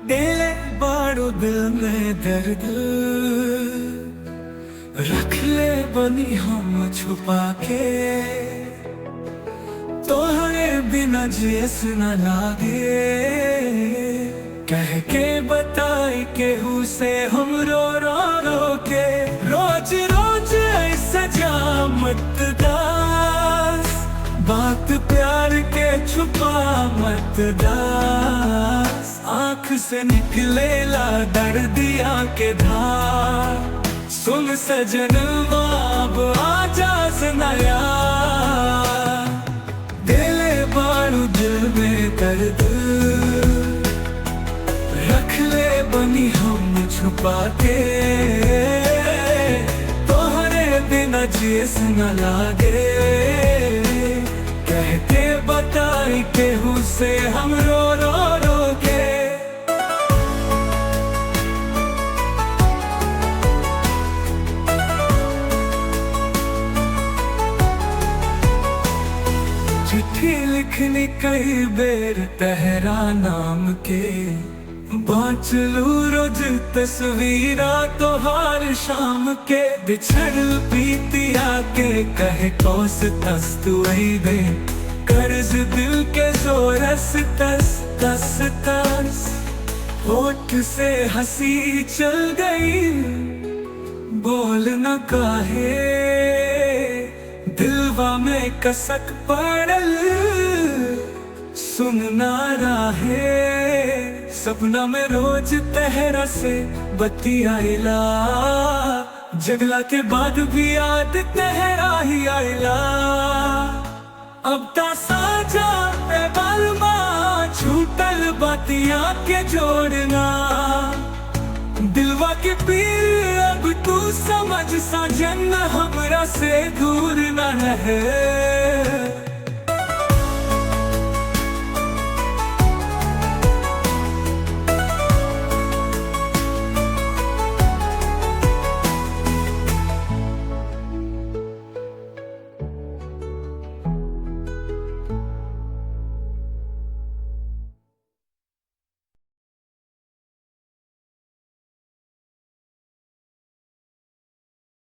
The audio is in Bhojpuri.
दिले बारू दिल में दर्द, रख ले बनी हम छुपा के। तोहरे बिना जियस न लागे, कह के बताई केहू से हम रो रो रो के। रोज रोज ऐसा जामत दास, बात प्यार के छुपा मत दास। आँख से निकलेला दर्दिया के धार, सुन सजन अब आजा नया। दिले बारू दिल में दर्द, रख ले बनी हम छुपा के। तोहरे बिना जियस न लागे, कह के बताई केहू से हम रो रो रो के। चिट्ठी लिखनी कई बेर तहरा नाम के, बाँच लू रोज तस्वीरा तोहार शाम के। बिछड़ पीतिया के कहे कौस तस तू दे, कर्ज दिल के जोरस तस तस तस। होठ से हंसी चल गई, बोल न काहे, दिलवा में कसक पड़ल सुनना राहे। सपना में रोज तहरा से बतियाइला, जगला के बाद भी याद तहरा ही आइला। अब ता साजा बालमा छूटल बातिया के जोड़ना, दिलवा के पीर अब तू समझ साजन हमरा से दूर न रहे।